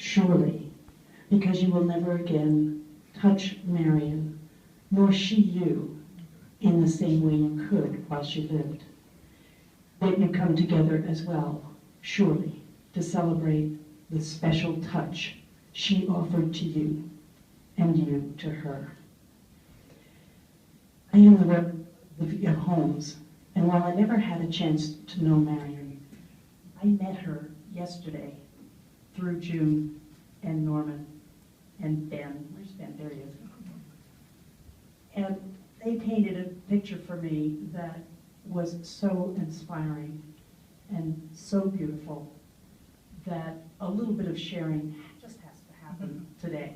surely, because you will never again touch Marion, nor she you, in the same way you could while she lived. That you come together as well, surely, to celebrate the special touch she offered to you, and you to her. I am the Rev. Olivia Holmes, and while I never had a chance to know Marion, I met her yesterday through June and Norman and Ben. Where's Ben? There he is. And they painted a picture for me that was so inspiring and so beautiful that a little bit of sharing just has to happen today.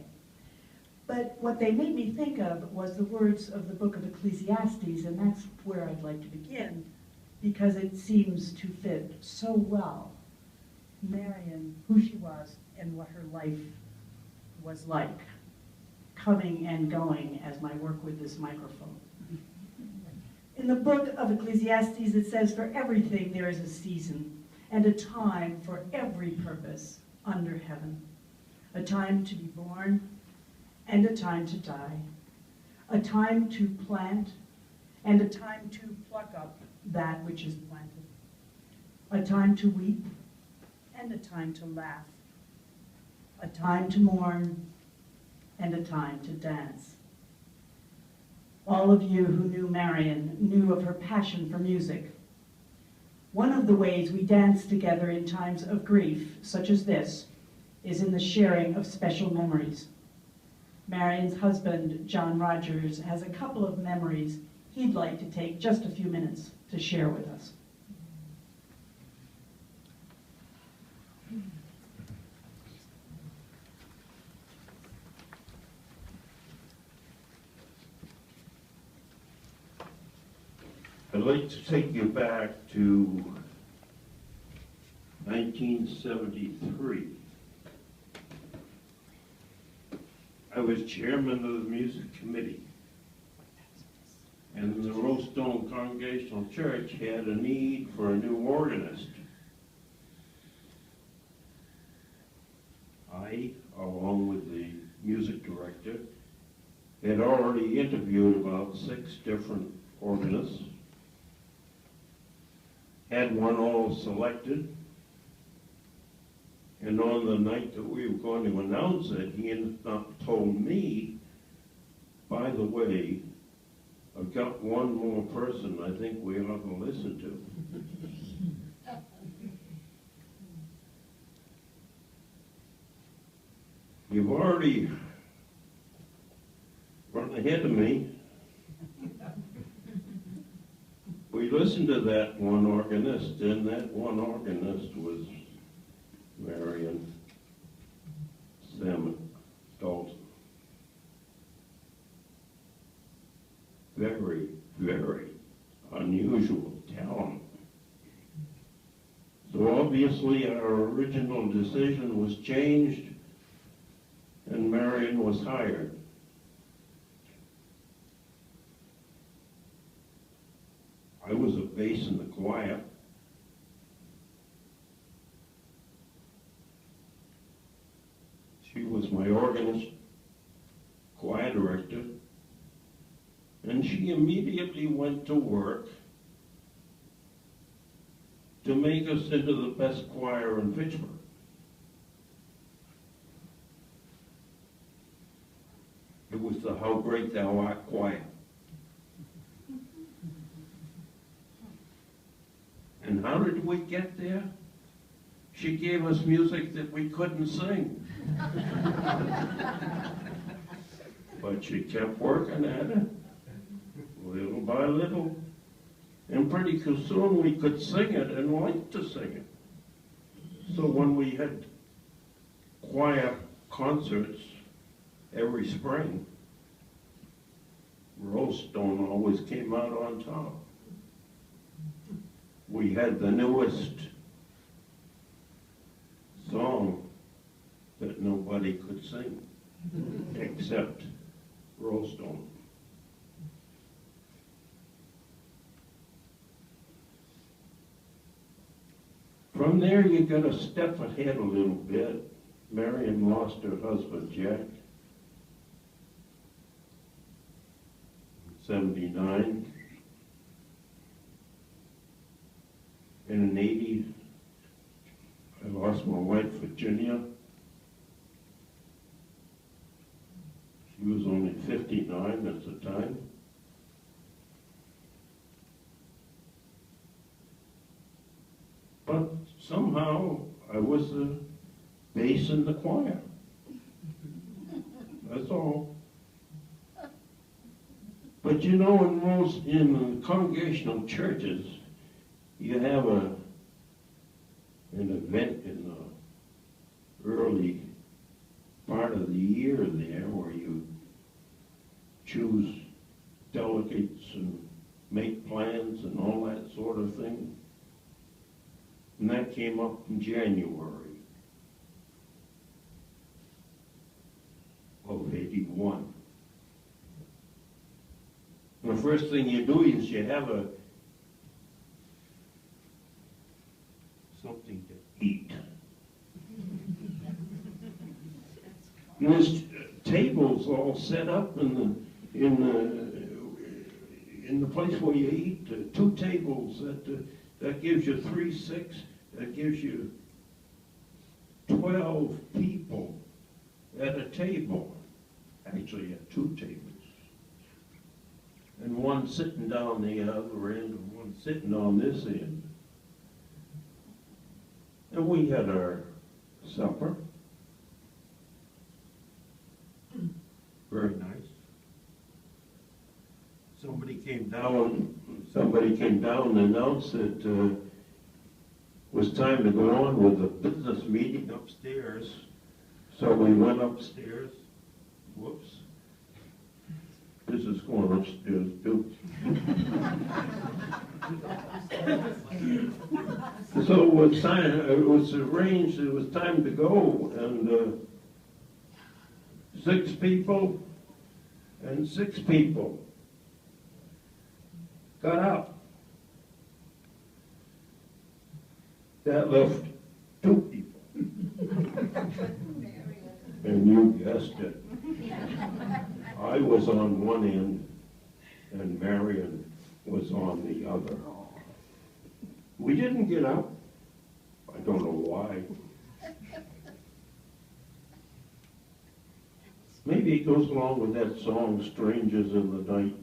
But what they made me think of was the words of the book of Ecclesiastes, and that's where I'd like to begin, because it seems to fit so well Marion, who she was, and what her life was like, coming and going as my work with this microphone. In the book of Ecclesiastes, it says, "For everything there is a season, and a time for every purpose under heaven. A time to be born, and a time to die. A time to plant, and a time to pluck up that which is planted. A time to weep, and a time to laugh. A time to mourn, and a time to dance." All of you who knew Marion knew of her passion for music. One of the ways we dance together in times of grief, such as this, is in the sharing of special memories. Marion's husband, John Rogers, has a couple of memories he'd like to take just a few minutes to share with us. I'd like to take you back to 1973. I was chairman of the music committee, and the Rollstone Congregational Church had a need for a new organist. I, along with the music director, had already interviewed about 6 different organists, had one all selected, and on the night that we were going to announce it, he told me, "By the way, I've got one more person I think we ought to listen to." You've already run ahead of me. We listened to that one organist, and that one organist was Marion Dalton. Very, very unusual talent. So obviously our original decision was changed, and Marion was hired. I was a bass in the choir. She was my organist, choir director, and she immediately went to work to make us into the best choir in Pittsburgh. It was the How Great Thou Art choir. And how did we get there? She gave us music that we couldn't sing. But she kept working at it, little by little. And pretty soon we could sing it and liked to sing it. So when we had choir concerts every spring, Rollstone always came out on top. We had the newest song that nobody could sing except Rollstone. From there you got to step ahead a little bit Marion lost her husband, Jack, in '79. In '80, I lost my wife, Virginia. She was only 59 at the time. But somehow I was the bass in the choir. That's all. But you know, in congregational churches, you have an event in the early part of the year there where you choose delegates and make plans and all that sort of thing. And that came up in January of '81. And the first thing you do is you have something to eat. And there's tables all set up in the place where you eat. 2 tables that gives you 3, 6. That gives you 12 people at a table. Actually, at 2 tables. And one sitting down the other end and one sitting on this end. And we had our supper. Very nice. Somebody came down and announced that it was time to go on with the business meeting upstairs. So we went upstairs. Whoops. This is going upstairs too. So it was arranged, it was time to go, and 6 people and 6 people got up. That left 2 people. And you guessed it. I was on one end and Marion was on the other. We didn't get up. I don't know why. Maybe it goes along with that song, Strangers in the Night.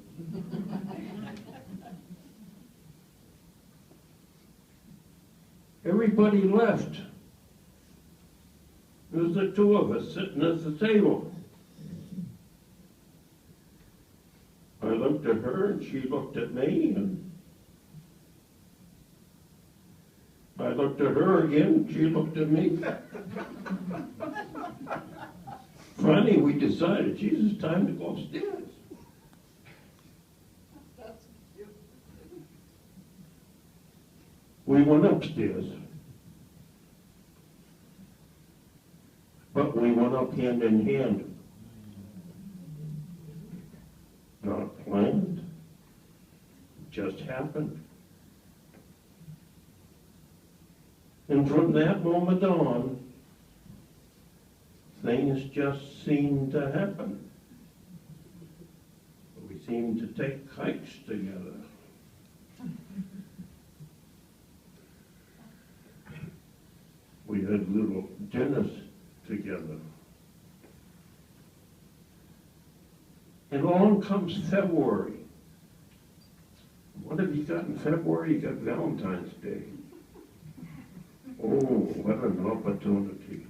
Everybody left. There was the 2 of us sitting at the table. I looked at her and she looked at me, and I looked at her again and she looked at me. Finally, we decided, Jesus, it's time to go upstairs. We went upstairs. But we went up hand in hand. Not planned. Just happened. And from that moment on, things just seemed to happen. We seemed to take hikes together. We had little dinners together. And along comes February. What have you got in February? You got Valentine's Day. Oh, what an opportunity.